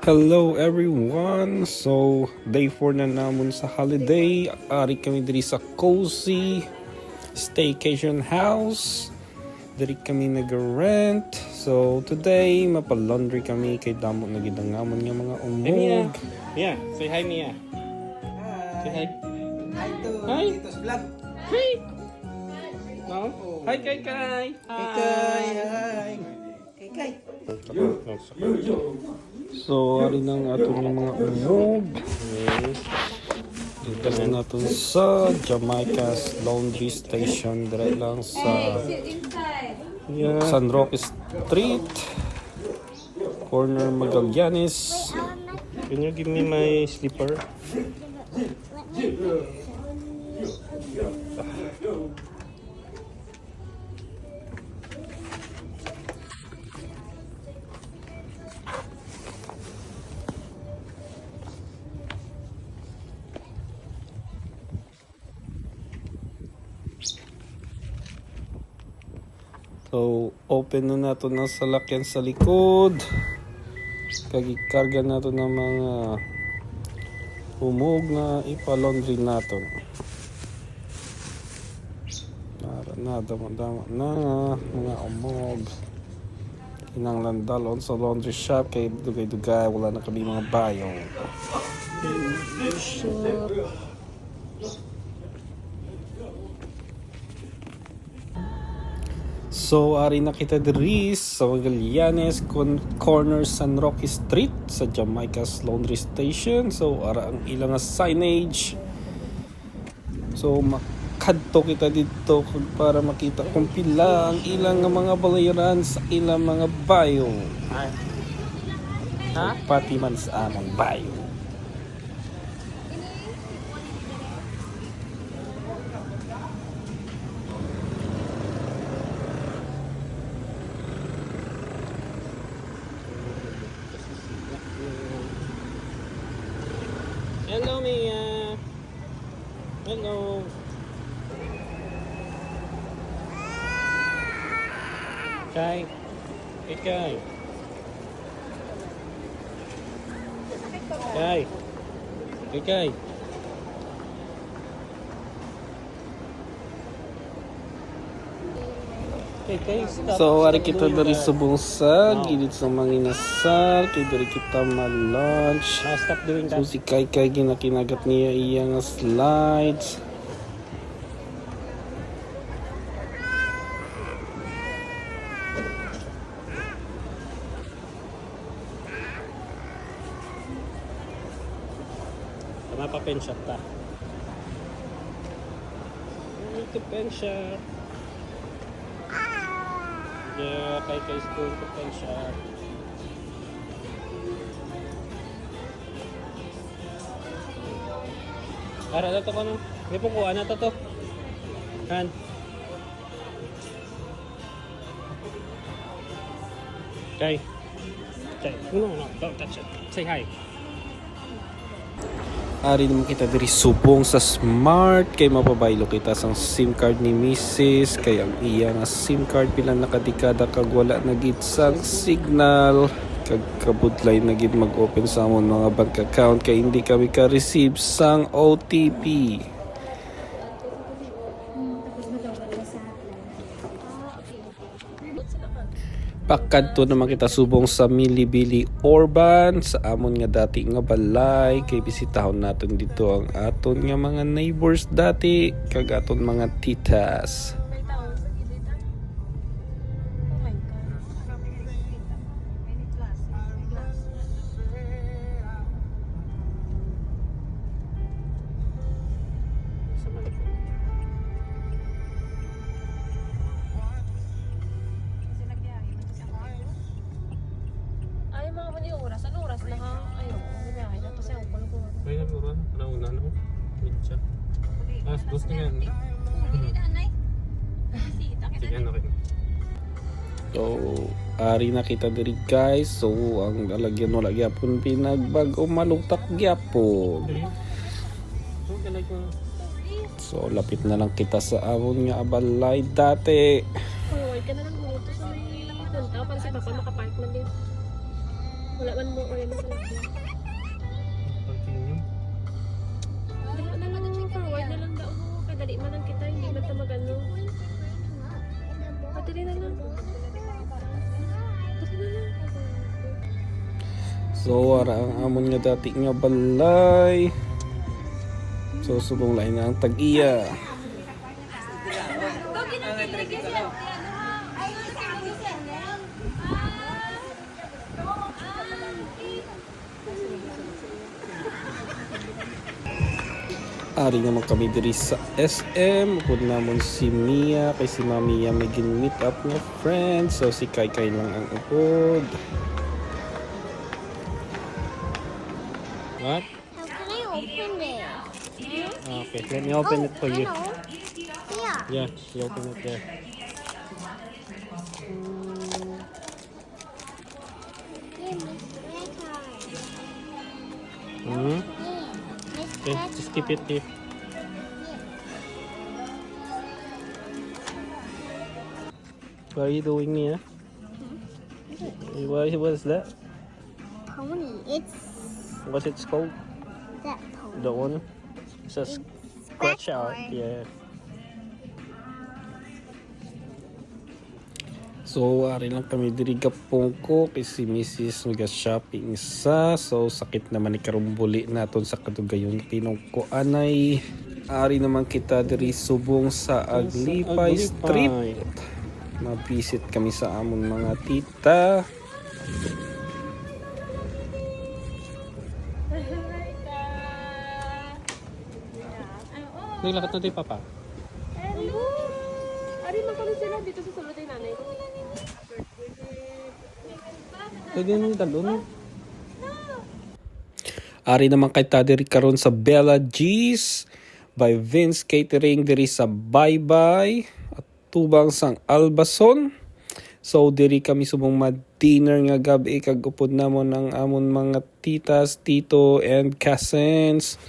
Hello everyone! So, day 4 na namon sa holiday. Ari kami diri sa cozy staycation house. Diri kami nag-rent. So, today, mapalaundry kami kay damo na gidangamon nga mga umog. Mia, say hi Mia. Say hi. Hi to Hi. Tito's Vlog. Hi. No? Hi Kai Kai. Hi Kai. Hi. Kai Kai. So, ari nang ato ng mga umog. Dito na natin sa Jamaica's Laundry Station. Dire lang sa San Roque Street, corner Magallanes. Can you give me my slipper? So, open na nato ng salakyan sa likod. Kagikarga nato ng mga umog na ipalaundry nato. Na, dama-dama na mga umog. Kinanglan dalon sa laundry shop kay dugay-dugay wala na kami mga bayo. So, ari na kita diri sa Magallanes, corner San Roque Street sa Jamaica's Laundry Station. So, ara ang ilang signage. So, makadto kita dito para makita kung pila ang ilang mga balayaran sa ilang mga bayo. Ha? Pati man sa among bayo. Hello Mia. Hello. Kai. Hey Kai. Kai. Hey Kai. Hey Kai, stop. So, ari Stop kita doing dari that. sa bungsa, gilid sa mga inasal, kay dari kita ma-lunch. Now stop doing that. So, si Kai ginakinagat niya iya nga slides. Tama pa pen shop ta. Ito pen shop. Yeah, Kai school to pen shop. Ara na to ko no. Di po kuha na to. Han. Kai. No, don't touch it. Say hi. Ari naman kita diri subong sa Smart kay mapabaylo kita sang SIM card ni Mrs. kay ang iya nga SIM card pila nakadekada kag wala na gid sang signal kag kabudlay na gid mag-open sa amon mga bank account kay hindi kami ka-receive sang OTP. Pakadto naman kita subong sa Milibili Urban sa amon nga dati nga balay kay bisitahon natin dito ang aton nga mga neighbors dati kag aton mga titas. Sa malikot. Ay, mga mani oras. Ano oras na ha? Ayaw, bumiyahe na. Kasi ako pala ko. May namuran. Nauna no. Mitsa. Dos na yan. Sige, ano kayo? So, ari na kita diri guys. So, ang lalagyan wala gyapon pinagbag-o malutak gyapon. Oh, galag mo. So, lapit na lang kita sa amon nga balay dati. Uy, ka na lang dito sa may punta para si Papa makapark man din. Wala man mo oil sa laki. Continue. Dala na lang ang forward na lang daw mo. Kadali man lang kita, hindi man tamagano. Padali na lang. Dali na lang. So ara ang amon nga dati nga balay. So subong lain nga ang tag-iya. Ari naman kami diri sa SM. Upod namon si Mia kay si Mami may gin-meet up nga friend. So si Kai Kai lang ang upod. What? How can I open it? Okay, let me open it for you. Yeah. Yeah, you open it there. Hmm? Okay, just keep it here. What are you doing, Mia? What is that? Pony. It's What's it called? that pony. The one? It says scratch out. Yeah. So, ari lang kami diri gapong ko kay si Mrs. Mag-shopping sa. So, sakit naman ni karumbuli naton sa kadugayon tinong ko anay. Ari naman kita diri subong sa Aglipay Street. Na-visit kami sa amon mga tita. Naglakat natin, Papa. Hello! Ari man kami sila dito sa sulod ay nanay ko. Pwede nung talon. Ari naman kay ta diri karon sa Bella G's by Vince Catering diri sa Bye Bye at tubang sang Albason. So diri kami subong mag-dinner nga gabi kag upod namon ang amon mga titas, tito and cousins.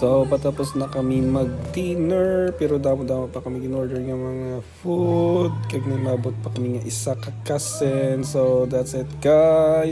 So patapos na kami mag-dinner pero damo-damo pa kami in-order nga mga food kag nilabot pa kami nga isa ka cousin. So that's it guys.